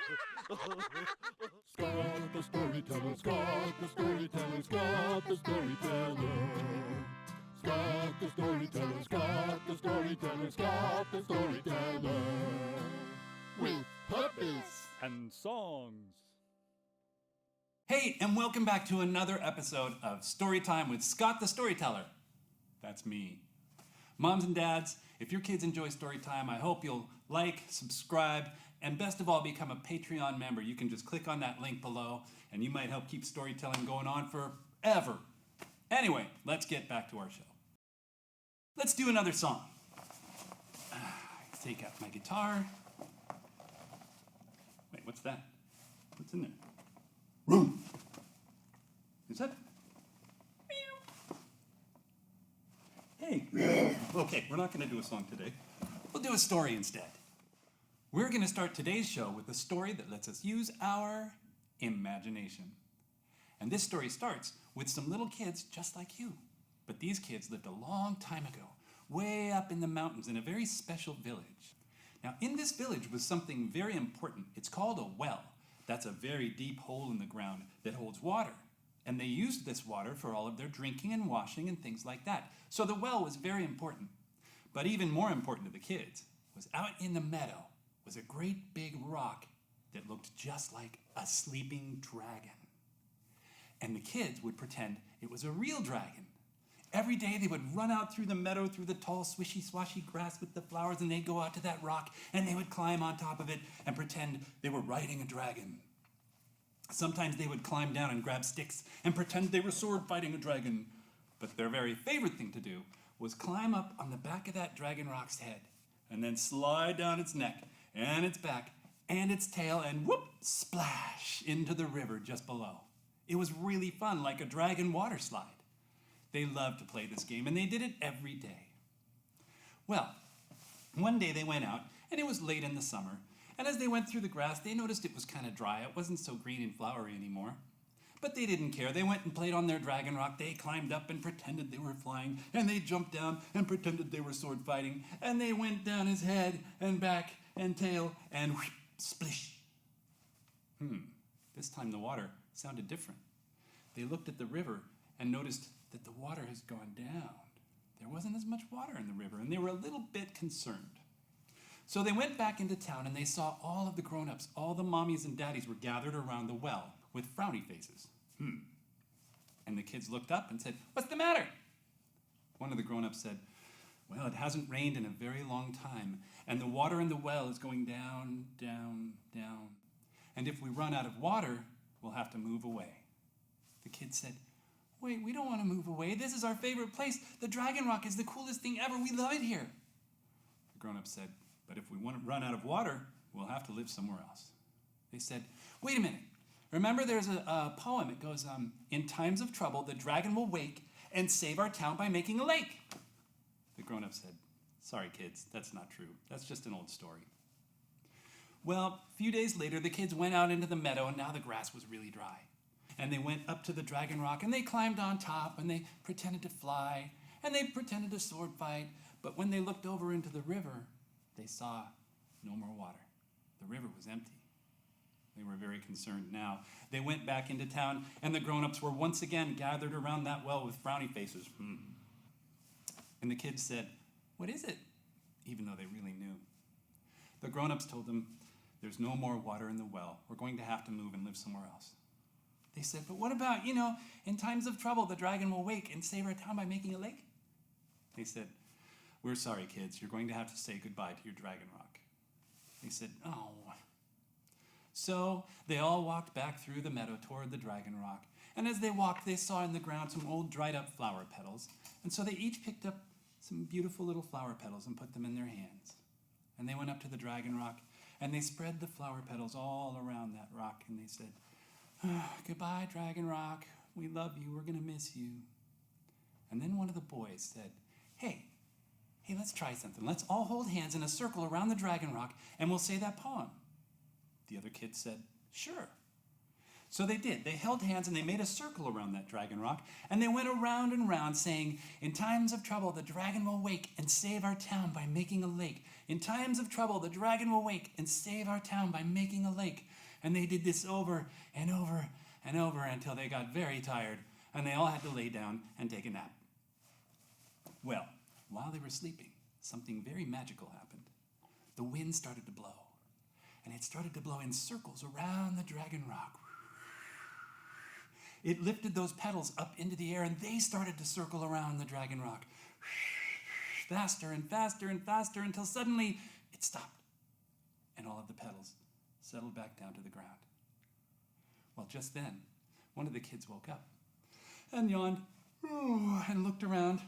Scott the storyteller, Scott the storyteller, Scott the storyteller. Scott the storyteller, Scott the storyteller, Scott the storyteller. With purpose and songs. Hey, and welcome back to another episode of Storytime with Scott the Storyteller. That's me. Moms and dads, if your kids enjoy Storytime, I hope you'll like, subscribe, and best of all, become a Patreon member. You can just click on that link below, and you might help keep storytelling going on forever. Anyway, let's get back to our show. Let's do another song. Take out my guitar. Wait, what's that? What's in there? Room. Is that? Hey. Okay, we're not going to do a song today. We'll do a story instead. We're going to start today's show with a story that lets us use our imagination. And this story starts with some little kids just like you. But these kids lived a long time ago, way up in the mountains in a very special village. Now, in this village was something very important. It's called a well. That's a very deep hole in the ground that holds water. And they used this water for all of their drinking and washing and things like that. So the well was very important. But even more important to the kids was out in the meadow was a great big rock that looked just like a sleeping dragon. And the kids would pretend it was a real dragon. Every day they would run out through the meadow, through the tall, swishy-swashy grass with the flowers, and they'd go out to that rock, and they would climb on top of it and pretend they were riding a dragon. Sometimes they would climb down and grab sticks and pretend they were sword fighting a dragon. But their very favorite thing to do was climb up on the back of that dragon rock's head and then slide down its neck and its back and its tail and whoop, splash into the river just below. It was really fun, like a dragon water slide. They loved to play this game, and they did it every day. Well, one day they went out, and it was late in the summer, and as they went through the grass, they noticed it was kind of dry. It wasn't so green and flowery anymore. But they didn't care. They went and played on their dragon rock. They climbed up and pretended they were flying, and they jumped down and pretended they were sword fighting, and they went down his head and back and tail and whoosh, splish. This time the water sounded different. They looked at the river and noticed that the water has gone down. There wasn't as much water in the river, and they were a little bit concerned. So they went back into town, and they saw all of the grown-ups, all the mommies and daddies were gathered around the well with frowny faces. And the kids looked up and said, "What's the matter?" One of the grown-ups said, "Well, it hasn't rained in a very long time, and the water in the well is going down, down, down. And if we run out of water, we'll have to move away." The kids said, "Wait, we don't want to move away. This is our favorite place. The Dragon Rock is the coolest thing ever. We love it here." The grown-up said, "But if we want to run out of water, we'll have to live somewhere else." They said, "Wait a minute. Remember there's a poem. It goes, in times of trouble, the dragon will wake and save our town by making a lake." The grown-up said, "Sorry, kids, that's not true. That's just an old story." Well, a few days later, the kids went out into the meadow, and now the grass was really dry. And they went up to the dragon rock, and they climbed on top, and they pretended to fly, and they pretended to sword fight. But when they looked over into the river, they saw no more water. The river was empty. They were very concerned now. They went back into town, and the grown-ups were once again gathered around that well with frowny faces. And the kids said, "What is it?" Even though they really knew. The grown-ups told them, "There's no more water in the well. We're going to have to move and live somewhere else." They said, "But what about, in times of trouble, the dragon will wake and save our town by making a lake?" They said, "We're sorry, kids. You're going to have to say goodbye to your dragon rock." They said, "Oh." So they all walked back through the meadow toward the dragon rock. And as they walked, they saw in the ground some old dried-up flower petals. And so they each picked up some beautiful little flower petals and put them in their hands. And they went up to the dragon rock, and they spread the flower petals all around that rock, and they said, "Goodbye, Dragon Rock. We love you. We're going to miss you." And then one of the boys said, Hey, let's try something. Let's all hold hands in a circle around the Dragon Rock, and we'll say that poem." The other kids said, "Sure." So they did. They held hands and they made a circle around that dragon rock, and they went around and round saying, "In times of trouble, the dragon will wake and save our town by making a lake. In times of trouble, the dragon will wake and save our town by making a lake." And they did this over and over and over until they got very tired, and they all had to lay down and take a nap. Well, while they were sleeping, something very magical happened. The wind started to blow, and it started to blow in circles around the dragon rock. It lifted those petals up into the air, and they started to circle around the dragon rock. Faster and faster and faster until suddenly it stopped, and all of the petals settled back down to the ground. Well, just then, one of the kids woke up and yawned and looked around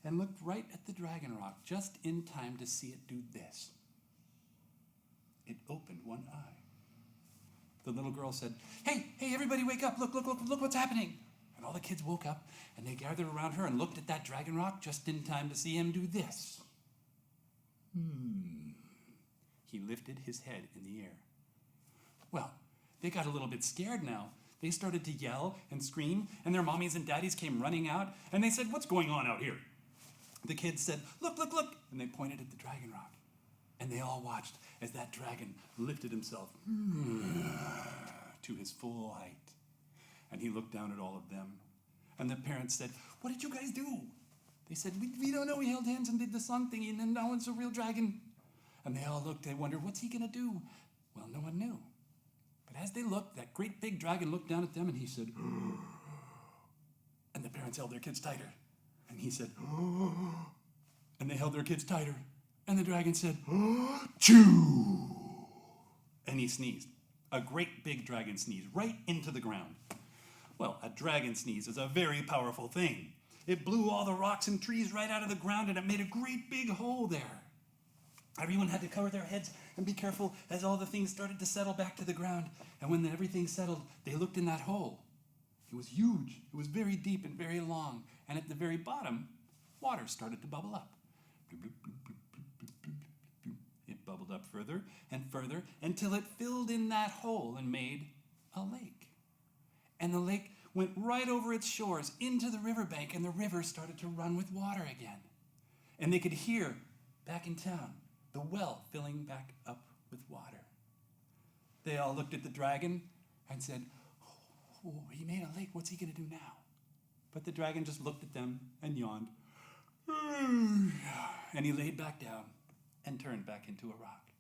and looked right at the dragon rock just in time to see it do this. It opened one eye. The little girl said, hey, everybody wake up. Look what's happening. And all the kids woke up, and they gathered around her and looked at that dragon rock just in time to see him do this. He lifted his head in the air. Well, they got a little bit scared now. They started to yell and scream, and their mommies and daddies came running out, and they said, what's going on out here? The kids said, look, and they pointed at the dragon rock. And they all watched as that dragon lifted himself to his full height. And he looked down at all of them. And the parents said, what did you guys do? They said, we don't know. We held hands and did the song thingy, and then now it's a real dragon. And they all looked and wondered, what's he going to do? Well, no one knew. But as they looked, that great big dragon looked down at them, and he said, and the parents held their kids tighter. And he said, and they held their kids tighter. And the dragon said, choo! And he sneezed. A great big dragon sneeze right into the ground. Well, a dragon sneeze is a very powerful thing. It blew all the rocks and trees right out of the ground, and it made a great big hole there. Everyone had to cover their heads and be careful as all the things started to settle back to the ground. And when everything settled, they looked in that hole. It was huge. It was very deep and very long. And at the very bottom, water started to bubble up. It bubbled up further and further until it filled in that hole and made a lake. And the lake went right over its shores into the riverbank, and the river started to run with water again. And they could hear, back in town, the well filling back up with water. They all looked at the dragon and said, oh, he made a lake. What's he going to do now? But the dragon just looked at them and yawned. And he laid back down and turned back into a rock.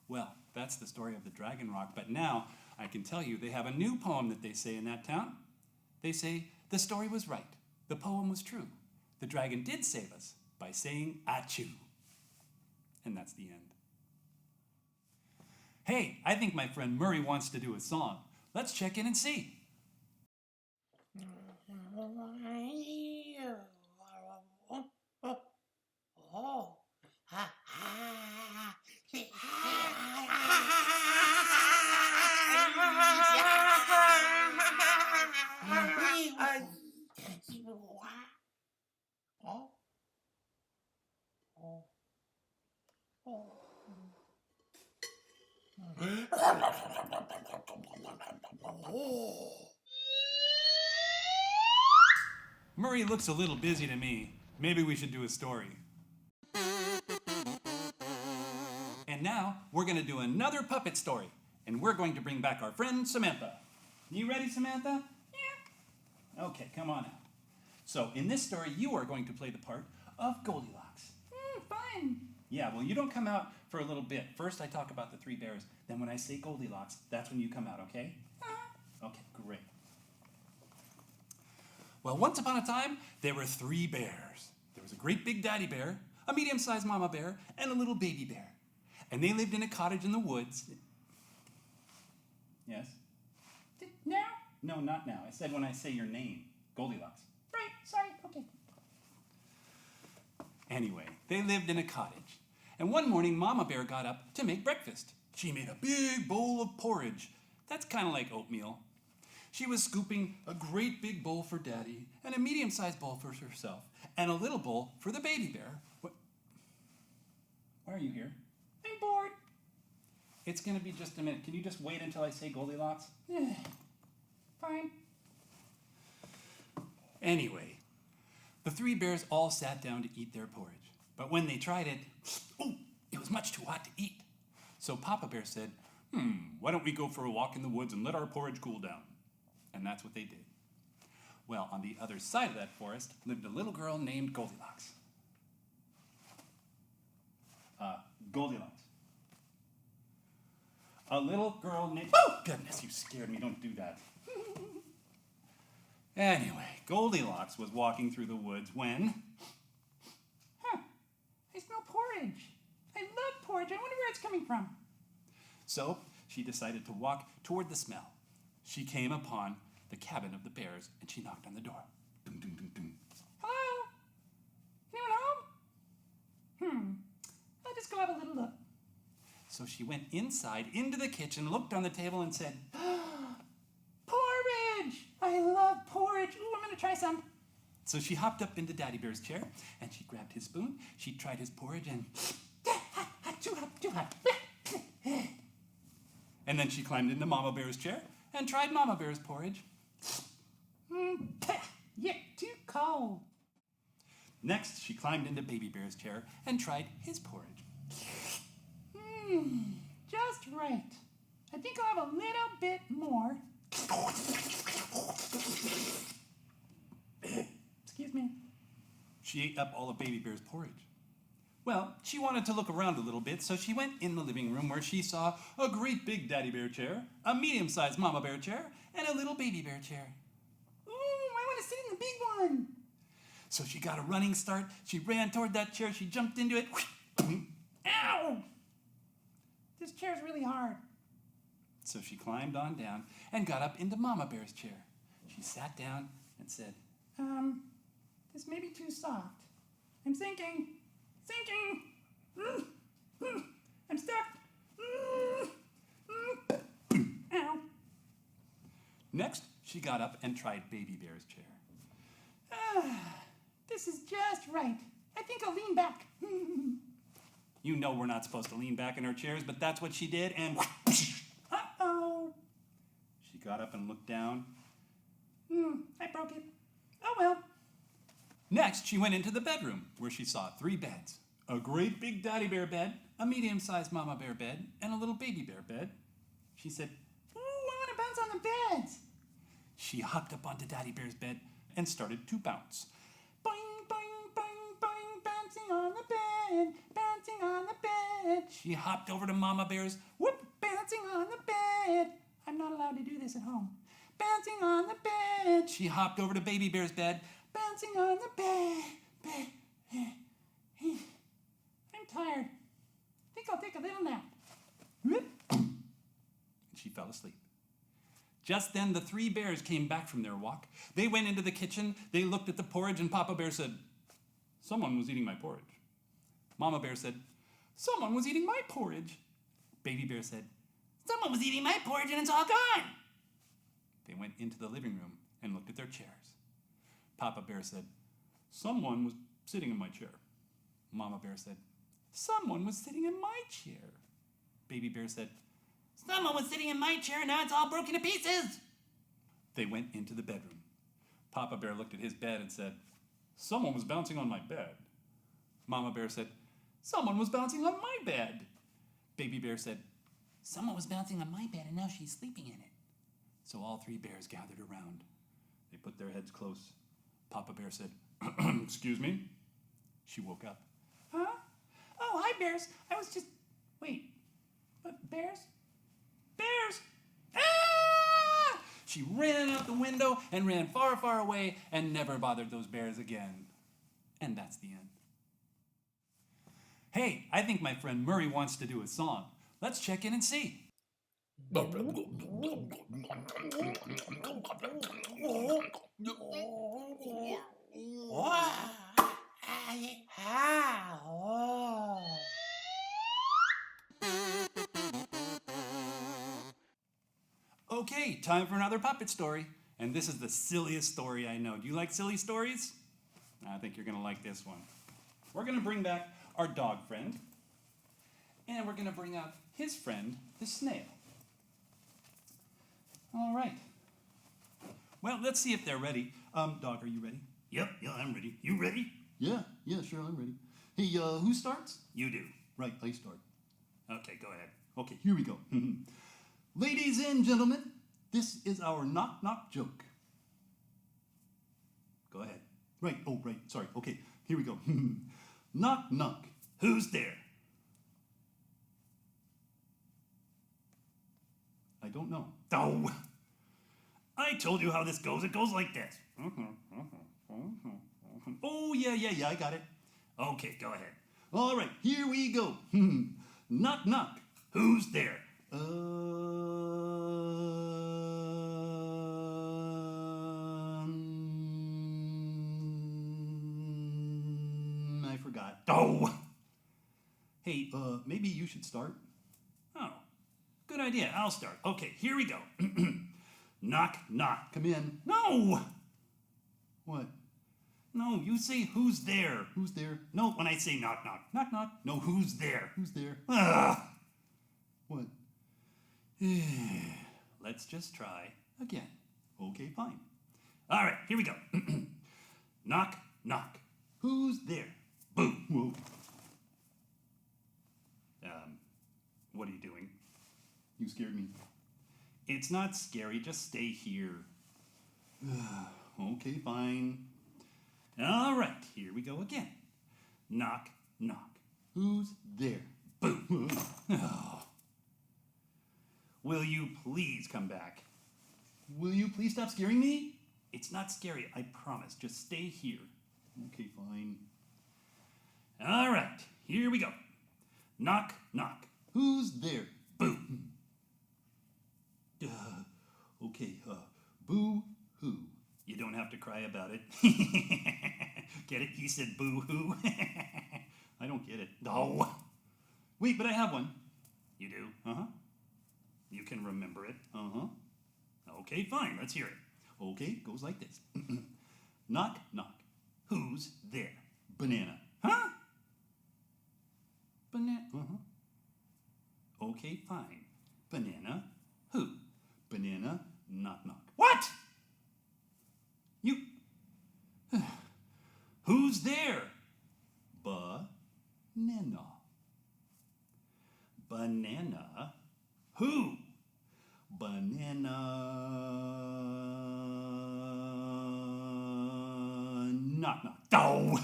Well, that's the story of the dragon rock. But now I can tell you they have a new poem that they say in that town. They say, the story was right. The poem was true. The dragon did save us by saying achoo. And that's the end. Hey, I think my friend Murray wants to do a song. Let's check in and see. Murray looks a little busy to me. Maybe we should do a story. And now we're going to do another puppet story. And we're going to bring back our friend Samantha. You ready, Samantha? Yeah. Okay, come on out. So in this story, you are going to play the part of Goldilocks. Fun. Yeah, well, you don't come out for a little bit. First, I talk about the three bears. Then when I say Goldilocks, that's when you come out, okay? Okay, great. Well, once upon a time, there were three bears. There was a great big daddy bear, a medium-sized mama bear, and a little baby bear. And they lived in a cottage in the woods. Yes? Now? No, not now. I said when I say your name, Goldilocks. Right, sorry, okay. Anyway, they lived in a cottage. And one morning, Mama Bear got up to make breakfast. She made a big bowl of porridge. That's kind of like oatmeal. She was scooping a great big bowl for Daddy, and a medium-sized bowl for herself, and a little bowl for the baby bear. Why are you here? I'm bored. It's going to be just a minute. Can you just wait until I say Goldilocks? Fine. Anyway, the three bears all sat down to eat their porridge. But when they tried it, it was much too hot to eat. So Papa Bear said, why don't we go for a walk in the woods and let our porridge cool down? And that's what they did. Well, on the other side of that forest lived a little girl named Goldilocks. Goldilocks. A little girl named... Oh, goodness, you scared me. Don't do that. Anyway, Goldilocks was walking through the woods when... I smell porridge. I love porridge. I wonder where it's coming from. So she decided to walk toward the smell. She came upon the cabin of the bears and she knocked on the door. Dum, dum, dum, dum. Hello? Anyone home? I'll just go have a little look. So she went inside into the kitchen, looked on the table and said, Porridge! I love porridge. Ooh, I'm going to try some. So she hopped up into Daddy Bear's chair and she grabbed his spoon. She tried his porridge and... Too hot, too hot. And then she climbed into Mama Bear's chair and tried Mama Bear's porridge. Yeah, too cold. Next, she climbed into Baby Bear's chair and tried his porridge. Just right. I think I'll have a little bit more. Excuse me. She ate up all of Baby Bear's porridge. Well, she wanted to look around a little bit, so she went in the living room where she saw a great big Daddy Bear chair, a medium-sized Mama Bear chair, and a little Baby Bear chair. Ooh, I want to sit in the big one. So she got a running start. She ran toward that chair. She jumped into it. Ow! This chair's really hard. So she climbed on down and got up into Mama Bear's chair. She sat down and said, This may be too soft. I'm sinking. I'm stuck. Ow. Next, she got up and tried Baby Bear's chair. This is just right. I think I'll lean back. You know we're not supposed to lean back in our chairs, but that's what she did, and Uh-oh. she got up and looked down. I broke it. Oh well. Next, she went into the bedroom, where she saw 3 beds. A great big Daddy Bear bed, a medium-sized Mama Bear bed, and a little Baby Bear bed. She said, Ooh, I want to bounce on the beds. she hopped up onto Daddy Bear's bed and started to bounce. Boing, boing, boing, boing, bouncing on the bed, bouncing on the bed. She hopped over to Mama Bear's, Bouncing on the bed. I'm not allowed to do this at home. Bouncing on the bed. she hopped over to Baby Bear's bed, Bouncing on the bed. I'm tired. Think I'll take a little nap. and she fell asleep. Just then, the 3 bears came back from their walk. They went into the kitchen, they looked at the porridge, and Papa Bear said, someone was eating my porridge. Mama Bear said, someone was eating my porridge. Baby Bear said, someone was eating my porridge and it's all gone. They went into the living room and looked at their chairs. Papa Bear said, someone was sitting in my chair. Mama Bear said, someone was sitting in my chair. Baby Bear said, someone was sitting in my chair and now it's all broken to pieces. They went into the bedroom. Papa Bear looked at his bed and said, someone was bouncing on my bed. Mama Bear said, someone was bouncing on my bed. Baby Bear said, someone was bouncing on my bed and now she's sleeping in it. So all 3 bears gathered around. They put their heads close. Papa Bear said, excuse me? She woke up. Huh? Oh, hi, bears. I was just... Wait. What, bears? Bears! Ah! She ran out the window and ran far, far away and never bothered those bears again. And that's the end. Hey, I think my friend Murray wants to do a song. Let's check in and see. Okay, time for another puppet story. And this is the silliest story I know. Do you like silly stories? I think you're going to like this one. We're going to bring back our dog friend. And we're going to bring out his friend, the snail. All right. Well, let's see if they're ready. Dog, are you ready? Yep, yeah, I'm ready. You ready? Yeah, sure, I'm ready. Hey, who starts? You do. Right, I start. Okay, go ahead. Okay, here we go. Ladies and gentlemen, this is our knock-knock joke. Go ahead. Right, oh, right, sorry. Okay, here we go. Knock, knock. Who's there? I don't know. Oh, I told you how this goes. It goes like this. Oh, yeah, I got it. Okay, go ahead. All right, here we go. Knock, knock. Who's there? I forgot. Oh, Hey, maybe you should start. oh, good idea. I'll start. Okay, here we go. Knock, knock. Come in. No, What? no, you say who's there. Who's there? No, when I say knock, knock. Knock, knock. No, who's there? Who's there? Ah, What? Let's just try again. Okay, fine. all right, here we go. Knock, knock. Who's there? Boo. Whoa. What are you doing? You scared me. It's not scary, just stay here. Okay, fine. All right, here we go again. Knock, knock. Who's there? Boo. Will you please come back? Will you please stop scaring me? It's not scary, I promise. Just stay here. Okay, fine. All right, here we go. Knock, knock. Who's there? Boo. Okay, boo hoo. You don't have to cry about it. Get it? He said boo hoo. I don't get it. Oh, Wait, but I have one. you do? Uh-huh. You can remember it? Uh-huh. Okay, fine, let's hear it. Okay, goes like this. Knock, knock. Who's there? Banana. Huh? Banana. Uh-huh. Okay, fine. Banana. Who? Banana. Knock, knock. What? You. Who's there? Banana. Banana. Who? Banana. Knock, knock. Oh.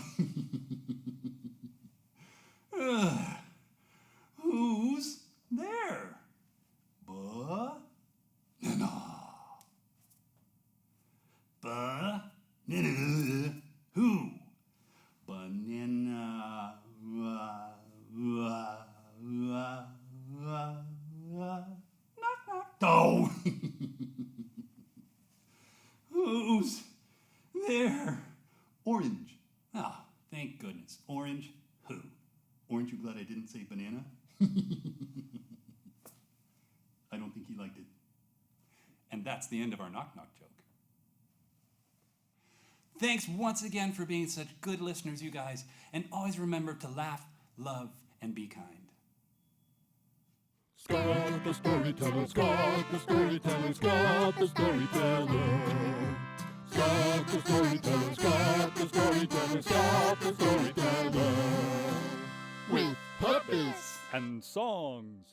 Who's there? Banana. Who? Banana. Knock, knock. Oh. Who's there? Orange. Ah, thank goodness. Orange. Who? Aren't you glad I didn't say banana? I don't think he liked it. And that's the end of our knock-knock joke. Thanks once again for being such good listeners, you guys. And always remember to laugh, love, and be kind. Scott the storyteller, Scott the storyteller, Scott the storyteller. Scott the storyteller, Scott the storyteller, Scott the storyteller. With purpose and songs.